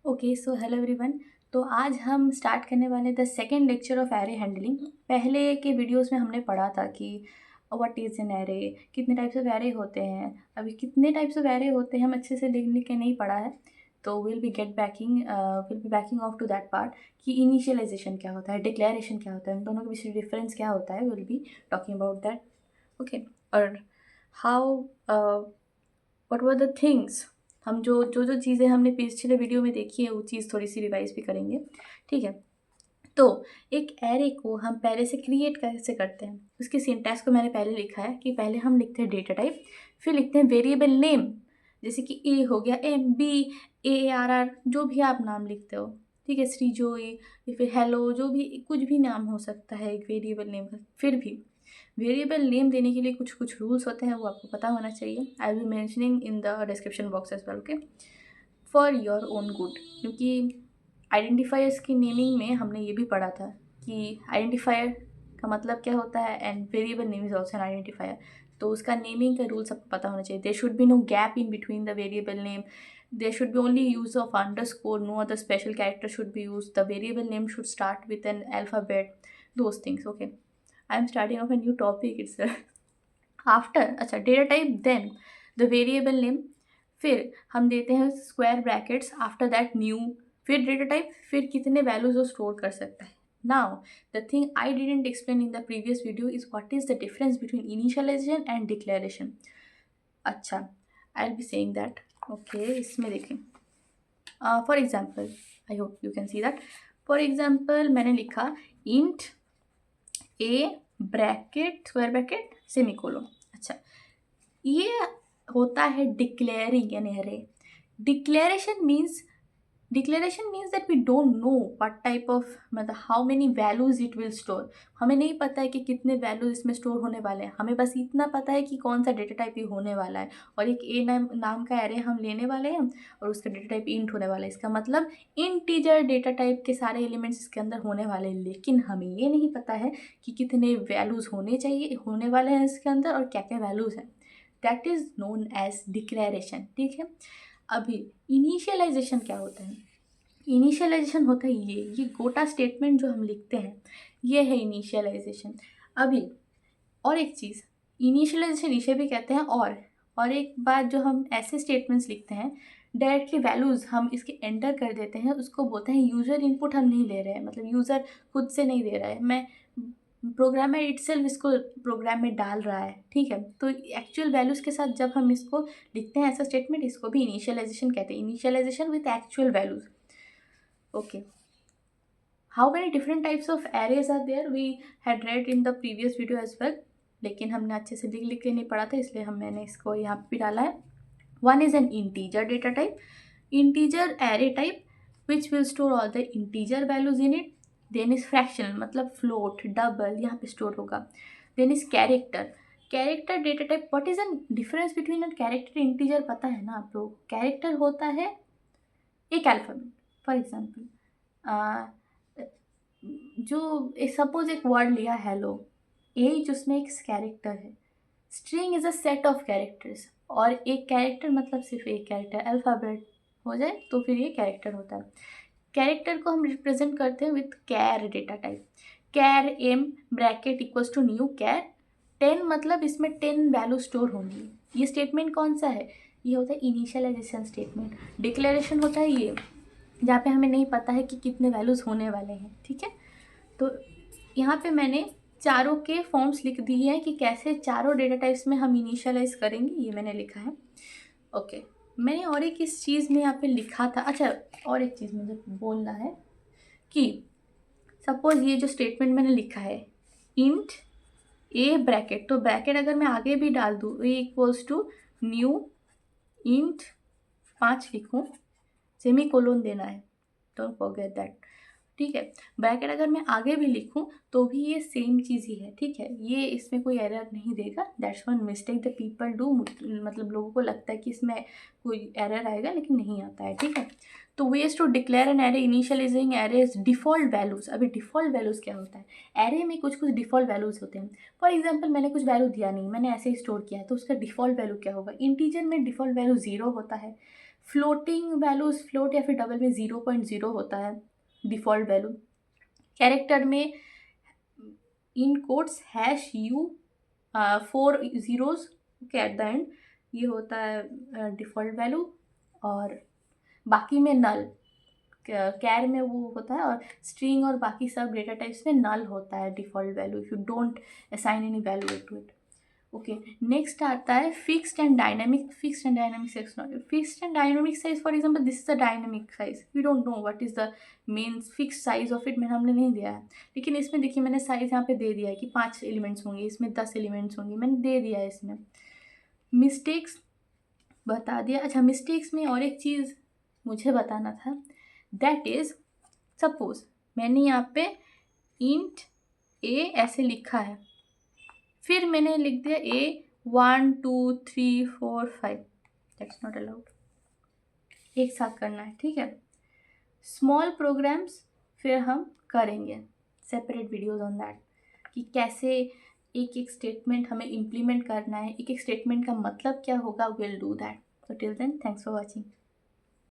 Okay so hello everyone. तो आज हम स्टार्ट करने वाले the second lecture of array handling. पहले के वीडियोस में हमने पढ़ा था कि व्हाट इज़ एन एरे, कितने टाइप्स ऑफ एरे होते हैं। अभी कितने टाइप्स ऑफ एरे होते हैं हम अच्छे से लिखने के नहीं पढ़ा है, तो will be backing off to that part कि इनिशियलाइजेशन क्या होता है, डिक्लेरेशन क्या होता है, उन दोनों के बीच डिफरेंस क्या होता है। Will be talking about that. Okay. और how what were the things, हम जो जो जो चीज़ें हमने पिछले वीडियो में देखी है वो चीज़ थोड़ी सी रिवाइज भी करेंगे। ठीक है। तो एक एरे को हम पहले से क्रिएट कैसे करते हैं, उसके सिंटैक्स को मैंने पहले लिखा है कि पहले हम लिखते हैं डेटा टाइप, फिर लिखते हैं वेरिएबल नेम, जैसे कि ए हो गया, एम बी, AARR, जो भी आप नाम लिखते हो। ठीक है, श्रीजोई या फिर हेलो, जो भी कुछ भी नाम हो सकता है एक वेरिएबल नेम का। फिर भी वेरिएबल नेम देने के लिए कुछ कुछ रूल्स होते हैं, वो आपको पता होना चाहिए। I will mentioning in the description box as well, okay, for your own good. क्योंकि आइडेंटिफायर्स की नेमिंग में हमने ये भी पढ़ा था कि आइडेंटिफायर का मतलब क्या होता है and variable name is also an identifier. तो उसका नेमिंग का रूल सबको पता होना चाहिए। There should be no gap in between the variable name, there should be only use of underscore, no other special character should be used, the variable name should start with an alphabet, those things, okay. I am starting off a new topic itself after, अच्छा, data type, then the variable name, फिर हम देते हैं square brackets, after that new, फिर data type, फिर कितने values वो store कर सकता है। Now the thing I didn't explain in the previous video is what is the difference between initialization and declaration. अच्छा, I will be saying that. Okay, इसमें देखें, for example, I hope you can see that. For example मैंने लिखा int A bracket square bracket semicolon. अच्छा, ये होता है declaring an array. Declaration means declaration means that we don't know what type of, मतलब how many values it will store. हमें नहीं पता है कि कितने वैल्यूज इसमें स्टोर होने वाले हैं, हमें बस इतना पता है कि कौन सा डेटा टाइप ये होने वाला है। और एक ए नाम का एरे हम लेने वाले हैं और उसका डेटा टाइप इंट होने वाला है। इसका मतलब इंटीजर डेटा टाइप के सारे एलिमेंट्स इसके अंदर होने वाले हैं, लेकिन हमें ये नहीं पता है कि कितने वैल्यूज होने वाले हैं इसके अंदर और क्या क्या वैल्यूज हैं। That is known as declaration. ठीक है। अभी इनिशियलाइजेशन क्या होता है? इनिशियलाइजेशन होता है ये गोटा स्टेटमेंट जो हम लिखते हैं, ये है इनिशियलाइजेशन। अभी और एक चीज़, इनिशियलाइजेशन इसे भी कहते हैं। और एक बात, जो हम ऐसे स्टेटमेंट्स लिखते हैं डायरेक्टली वैल्यूज़ हम इसके एंटर कर देते हैं, उसको बोलते हैं यूज़र इनपुट। हम नहीं ले रहे हैं, मतलब यूज़र खुद से नहीं दे रहा है, मैं प्रोग्रामर इटसेल्फ इसको प्रोग्राम में डाल रहा है। ठीक है, तो एक्चुअल वैल्यूज़ के साथ जब हम इसको लिखते हैं ऐसा स्टेटमेंट, इसको भी इनिशियलाइजेशन कहते हैं। Initialization with actual values, okay. How many different types of arrays are there we had read in the previous video as well, लेकिन हमने अच्छे से लिख के नहीं पढ़ा था, इसलिए मैंने इसको यहाँ पे भी डाला है। One is an integer data type, integer array type which will store all the integer values in it. Then is fractional, मतलब फ्लोट, डबल यहाँ पे स्टोर होगा। Then is character, character data type. What is an difference between an character integer, पता है ना आप लोग? Character होता है एक अल्फाबेट। फॉर एग्जाम्पल, जो सपोज एक वर्ड लिया हेलो, एज उसमें एक कैरेक्टर है। String is a set of characters, और एक कैरेक्टर मतलब सिर्फ एक कैरेक्टर, अल्फ़ाबेट हो जाए तो फिर ये कैरेक्टर होता है। कैरेक्टर को हम रिप्रेजेंट करते हैं with char data type. Char M bracket equals to new char 10, मतलब इसमें 10 वैल्यू स्टोर होंगी। ये स्टेटमेंट कौन सा है? ये होता है इनिशियलाइजेशन स्टेटमेंट। डिक्लेरेशन होता है ये, जहाँ पे हमें नहीं पता है कि कितने वैल्यूज़ होने वाले हैं। ठीक है, तो यहाँ पे मैंने चारों के फॉर्म्स लिख दिए हैं कि कैसे चारों डेटा टाइप्स में हम इनिशियलाइज करेंगे, ये मैंने लिखा है। ओके, मैंने और एक इस चीज़ में यहाँ पे लिखा था। अच्छा, और एक चीज़ मुझे बोलना है कि सपोज ये जो स्टेटमेंट मैंने लिखा है इंट ए ब्रैकेट, तो ब्रैकेट अगर मैं आगे भी डाल दूँ, ए इक्वल्स टू न्यू इंट 5 लिखूँ, सेमी कोलोन देना है, डोंट फॉरगेट दैट। ठीक है, ब्रैकेट अगर मैं आगे भी लिखूं तो भी ये सेम चीज़ ही है। ठीक है, ये इसमें कोई एरर नहीं देगा। That's one mistake the people do, मतलब लोगों को लगता है कि इसमें कोई एरर आएगा, लेकिन नहीं आता है। ठीक है, तो ways to declare an array initializing arrays default values. अभी डिफ़ॉल्ट वैल्यूज़ क्या होता है? एरे में कुछ कुछ डिफ़ॉल्ट वैल्यूज़ होते हैं। फॉर एग्जाम्पल, मैंने कुछ वैल्यू दिया नहीं, मैंने ऐसे ही स्टोर किया है, तो उसका डिफ़ॉल्ट वैल्यू क्या होगा? इंटीजर में डिफ़ॉल्ट वैल्यू 0 होता है, फ्लोटिंग वैल्यूज, फ्लोट या फिर डबल में 0.0 होता है डिफ़ॉल्ट वैल्यू। कैरेक्टर में इन कोट्स हैश यू 4 ज़ीरोज़ के एट द एंड, ये होता है डिफ़ॉल्ट वैल्यू। और बाकी में नल, कैर में वो होता है, और स्ट्रिंग और बाकी सब डेटा टाइप्स में नल होता है default value if you don't assign any value to it. Okay, next आता है fixed and dynamic. Fixed and dynamic size, fixed and dynamic size, for example this is the dynamic size, we don't know what is the main fix size of it, मैंने हमने नहीं दिया है। लेकिन इसमें देखिए मैंने साइज यहाँ पे दे दिया है कि 5 एलिमेंट्स होंगे, इसमें 10 एलिमेंट्स होंगे, मैंने दे दिया है इसमें। मिस्टेक्स बता दिया। अच्छा, मिस्टेक्स में और एक चीज़ मुझे बताना था, दैट इज़ सपोज मैंने यहाँ पे इंट ए ऐसे लिखा है, फिर मैंने लिख दिया ए 1 2 3 4 5, दैट्स नॉट अलाउड। एक साथ करना है, ठीक है। स्मॉल प्रोग्राम्स फिर हम करेंगे सेपरेट वीडियोस ऑन दैट, कि कैसे एक एक स्टेटमेंट हमें इम्प्लीमेंट करना है, एक एक स्टेटमेंट का मतलब क्या होगा, will do that. So till then, thanks for watching.